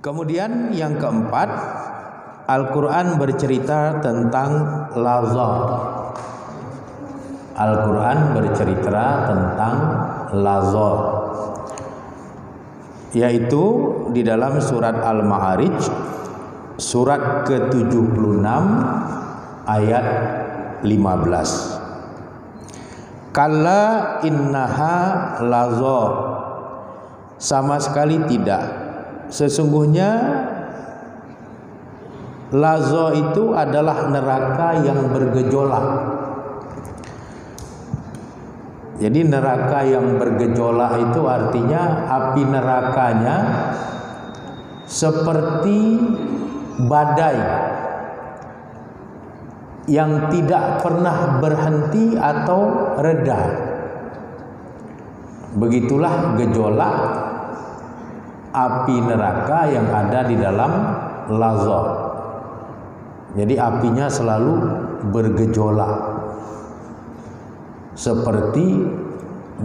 Kemudian yang keempat, Al-Quran bercerita tentang laza. Al-Quran bercerita tentang laza, yaitu di dalam surat Al-Ma'arij surat ke-76 ayat 15. Kalla innaha laza, sama sekali tidak, sesungguhnya laza itu adalah neraka yang bergejolak. Jadi neraka yang bergejolak itu artinya api nerakanya seperti badai yang tidak pernah berhenti atau reda. Begitulah gejolak api neraka yang ada di dalam laza. Jadi apinya selalu bergejolak seperti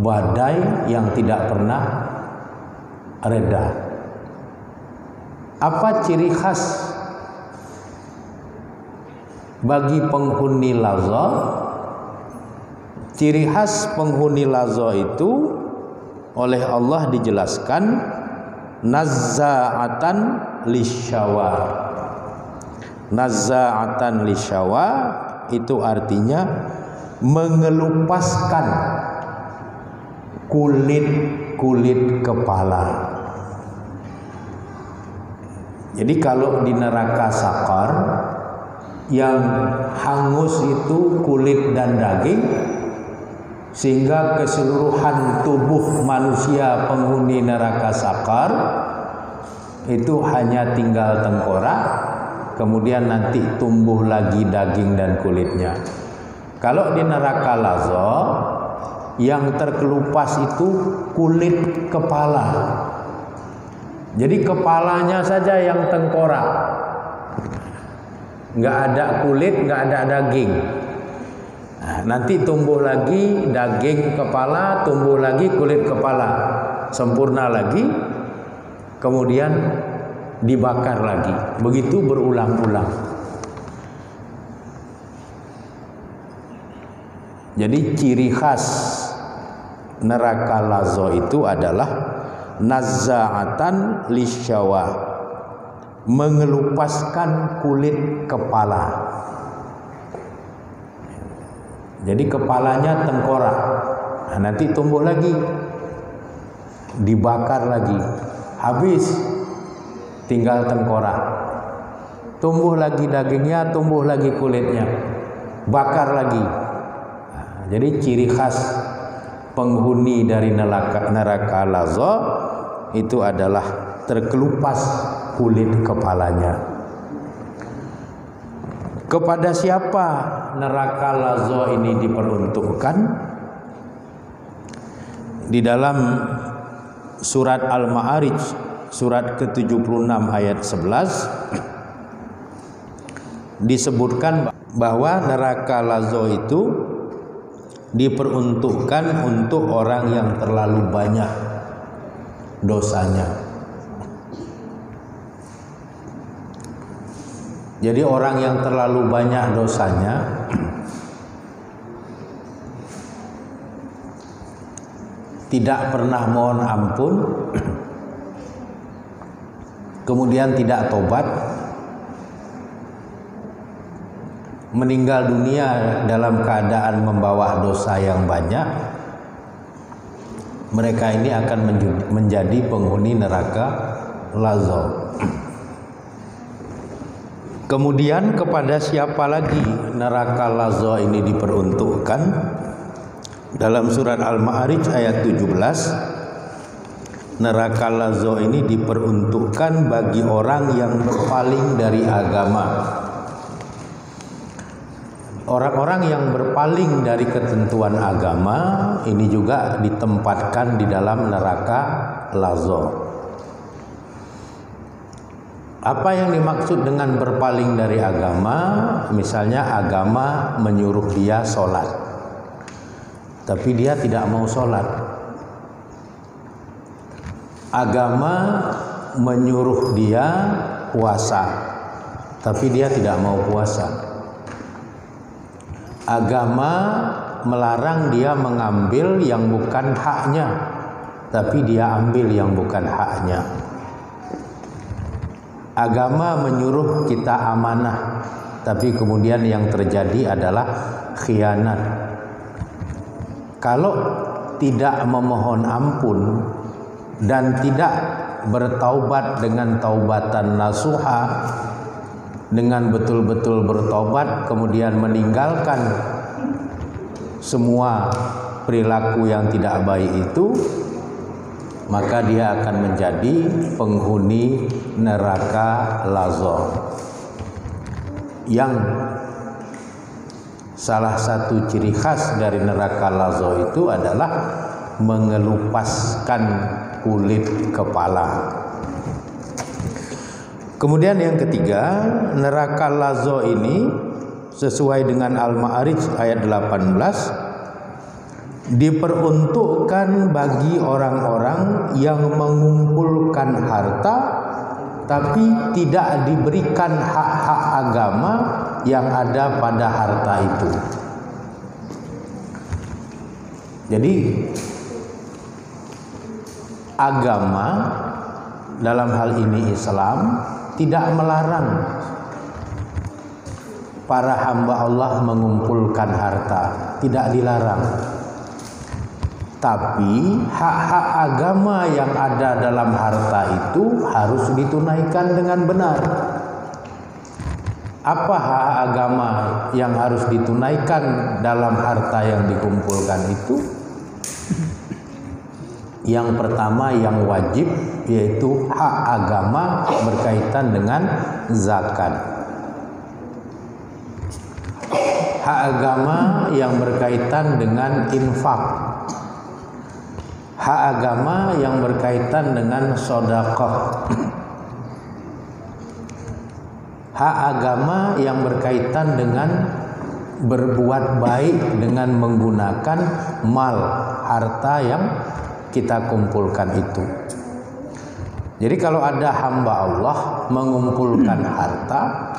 badai yang tidak pernah reda. Apa ciri khas bagi penghuni laza? Ciri khas penghuni laza itu oleh Allah dijelaskan nazza'atan lisyawa. Nazza'atan lisyawa itu artinya mengelupaskan kulit kepala. Jadi kalau di neraka sakar yang hangus itu kulit dan daging, sehingga keseluruhan tubuh manusia penghuni neraka sakar itu hanya tinggal tengkorak, kemudian nanti tumbuh lagi daging dan kulitnya. Kalau di neraka laza yang terkelupas itu kulit kepala. Jadi kepalanya saja yang tengkorak, nggak ada kulit, nggak ada daging. Nah, nanti tumbuh lagi daging kepala, tumbuh lagi kulit kepala, sempurna lagi, kemudian dibakar lagi. Begitu berulang-ulang. Jadi ciri khas neraka laza itu adalah nazza'atan lisyawa, mengelupaskan kulit kepala. Jadi kepalanya tengkorak, nah, nanti tumbuh lagi, dibakar lagi, habis tinggal tengkorak, tumbuh lagi dagingnya, tumbuh lagi kulitnya, bakar lagi. Nah, jadi ciri khas penghuni dari neraka laza itu adalah terkelupas kulit kepalanya. Kepada siapa neraka laza ini diperuntukkan? Di dalam surat Al-Ma'arij surat ke-76 ayat 11 disebutkan bahwa neraka laza itu diperuntukkan untuk orang yang terlalu banyak dosanya. Jadi orang yang terlalu banyak dosanya tidak pernah mohon ampun, kemudian tidak tobat, meninggal dunia dalam keadaan membawa dosa yang banyak, mereka ini akan menjadi penghuni neraka laza. Kemudian kepada siapa lagi neraka laza ini diperuntukkan? Dalam surat Al-Ma'arij ayat 17, neraka laza ini diperuntukkan bagi orang yang berpaling dari agama. Orang-orang yang berpaling dari ketentuan agama ini juga ditempatkan di dalam neraka laza. Apa yang dimaksud dengan berpaling dari agama? Misalnya agama menyuruh dia sholat, tapi dia tidak mau sholat. Agama menyuruh dia puasa, tapi dia tidak mau puasa. Agama melarang dia mengambil yang bukan haknya, tapi dia ambil yang bukan haknya. Agama menyuruh kita amanah, tapi kemudian yang terjadi adalah khianat. Kalau tidak memohon ampun dan tidak bertaubat dengan taubatan nasuha, dengan betul-betul bertobat kemudian meninggalkan semua perilaku yang tidak baik itu, maka dia akan menjadi penghuni neraka Lazo, yang salah satu ciri khas dari neraka Lazo itu adalah mengelupaskan kulit kepala. Kemudian yang ketiga, neraka Lazo ini sesuai dengan Al-Ma'arij ayat 18 diperuntukkan bagi orang-orang yang mengumpulkan harta tapi tidak diberikan hak-hak agama yang ada pada harta itu. Jadi agama dalam hal ini Islam tidak melarang para hamba Allah mengumpulkan harta, tidak dilarang. Tapi hak-hak agama yang ada dalam harta itu harus ditunaikan dengan benar. Apa hak agama yang harus ditunaikan dalam harta yang dikumpulkan itu? Yang pertama yang wajib yaitu hak agama berkaitan dengan zakat. Hak agama yang berkaitan dengan infak. Hak agama yang berkaitan dengan sedekah. Hak agama yang berkaitan dengan berbuat baik dengan menggunakan mal, harta yang kita kumpulkan itu. Jadi kalau ada hamba Allah mengumpulkan harta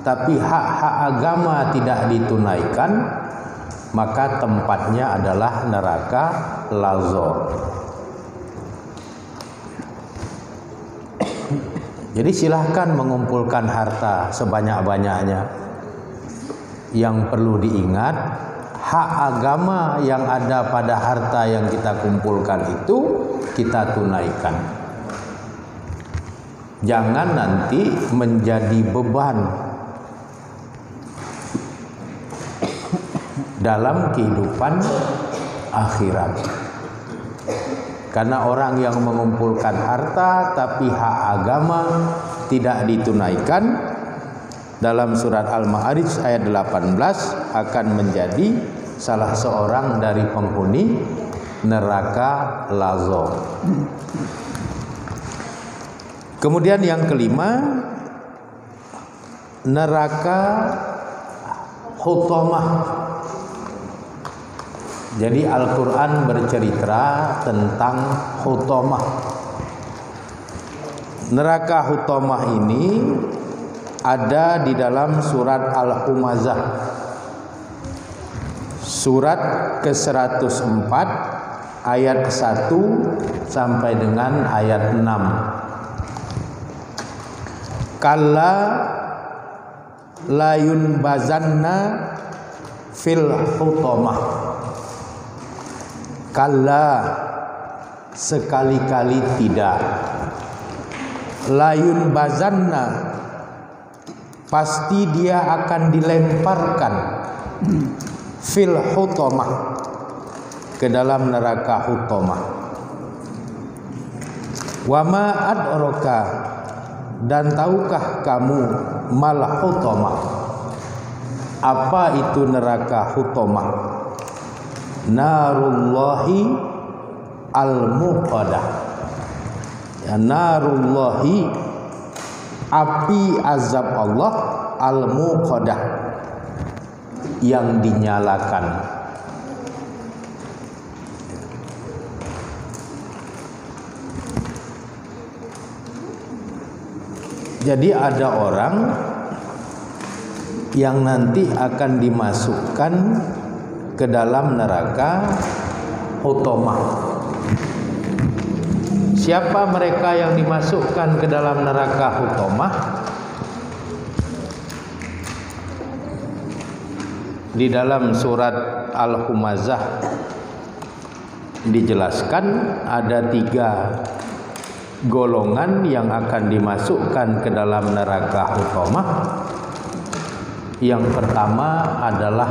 tapi hak-hak agama tidak ditunaikan, maka tempatnya adalah neraka Lazo. Jadi silahkan mengumpulkan harta sebanyak-banyaknya. Yang perlu diingat, hak agama yang ada pada harta yang kita kumpulkan itu kita tunaikan. Jangan nanti menjadi beban dalam kehidupan akhirat. Karena orang yang mengumpulkan harta tapi hak agama tidak ditunaikan, dalam surat Al-Ma'arij ayat 18 akan menjadi salah seorang dari penghuni neraka Lazo. Kemudian yang kelima, neraka Hutamah. Jadi Al-Quran bercerita tentang Hutamah. Neraka Hutamah ini ada di dalam surat Al-Humazah, surat ke-104 ayat 1 sampai dengan ayat 6. Kalla layun bazanna fil hutamah. Kalla, sekali-kali tidak. Layun bazanna, pasti dia akan dilemparkan fil hutamah, ke dalam neraka Hutamah. Wa ma adraka, dan tahukah kamu mal Hutamah? Apa itu neraka Hutamah? Narullahi al-muqadah. Ya, narullahi, api azab Allah, al-muqadah, yang dinyalakan. Jadi ada orang yang nanti akan dimasukkan ke dalam neraka Hutomah. Siapa mereka yang dimasukkan ke dalam neraka Hutomah? Di dalam surat Al-Humazah dijelaskan ada 3 golongan yang akan dimasukkan ke dalam neraka Hutomah. Yang pertama adalah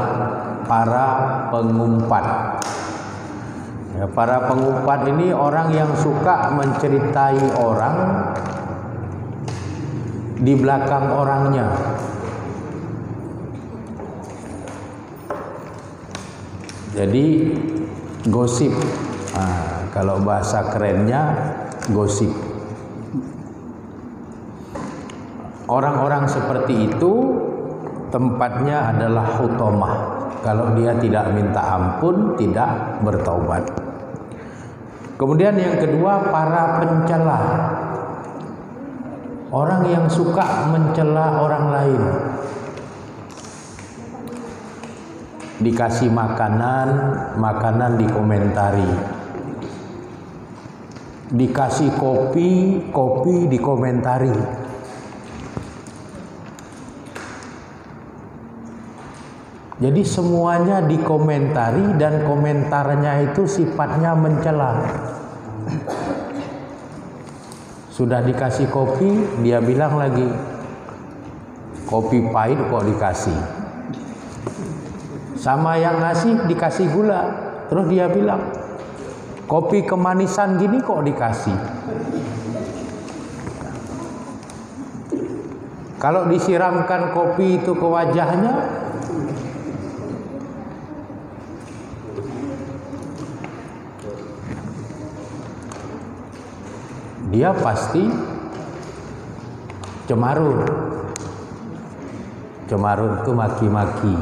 para pengumpat. Ya, para pengumpat ini orang yang suka menceritai orang di belakang orangnya. Jadi gosip, kalau bahasa kerennya gosip. Orang-orang seperti itu tempatnya adalah Hutomah. Kalau dia tidak minta ampun, tidak bertaubat. Kemudian yang kedua, para pencela. Orang yang suka mencela orang lain. Dikasih makanan dikomentari. Dikasih kopi dikomentari. Jadi semuanya dikomentari dan komentarnya itu sifatnya mencela. Sudah dikasih kopi, dia bilang lagi, kopi pahit kok dikasih. Sama yang ngasih dikasih gula, terus dia bilang, kopi kemanisan gini kok dikasih. Kalau disiramkan kopi itu ke wajahnya, dia pasti cemarun. Cemarun itu maki-maki.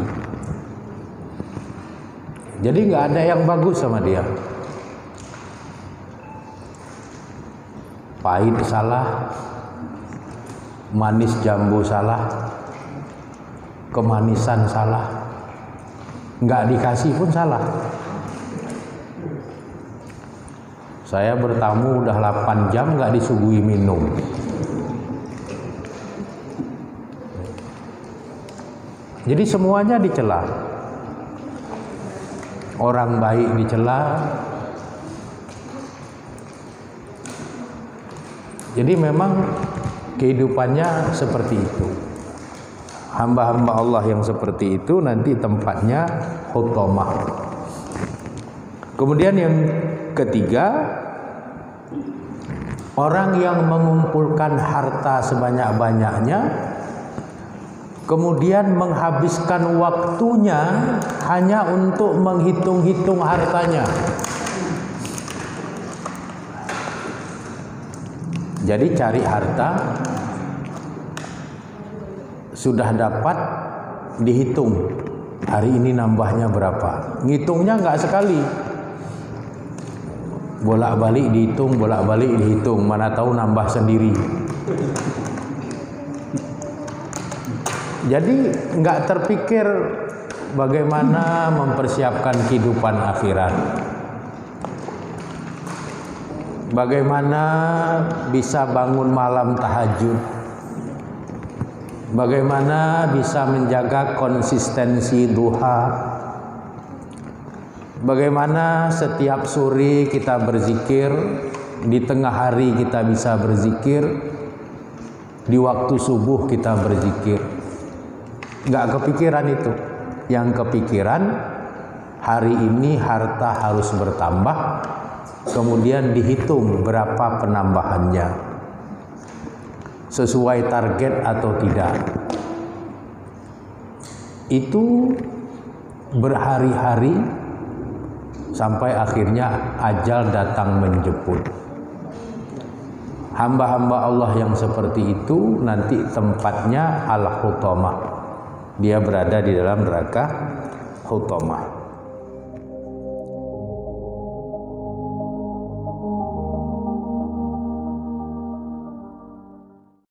Jadi nggak ada yang bagus sama dia. Pahit salah, manis jambu salah, kemanisan salah, nggak dikasih pun salah. Saya bertamu udah 8 jam nggak disuguhi minum. Jadi semuanya dicela. Orang baik dicela. Jadi memang kehidupannya seperti itu. Hamba-hamba Allah yang seperti itu nanti tempatnya Hutomah. Kemudian yang ketiga, orang yang mengumpulkan harta sebanyak-banyaknya kemudian menghabiskan waktunya hanya untuk menghitung-hitung hartanya. Jadi cari harta, sudah dapat dihitung, hari ini nambahnya berapa. Ngitungnya nggak sekali, bolak-balik dihitung, mana tahu nambah sendiri. Jadi nggak terpikir bagaimana mempersiapkan kehidupan akhirat, bagaimana bisa bangun malam tahajud, bagaimana bisa menjaga konsistensi duha, bagaimana setiap sore kita berzikir, di tengah hari kita bisa berzikir, di waktu subuh kita berzikir. Nggak kepikiran itu. Yang kepikiran hari ini harta harus bertambah, kemudian dihitung berapa penambahannya, sesuai target atau tidak. Itu berhari-hari sampai akhirnya ajal datang menjemput. Hamba-hamba Allah yang seperti itu nanti tempatnya Al-Hutomah. Dia berada di dalam neraka Hutomah.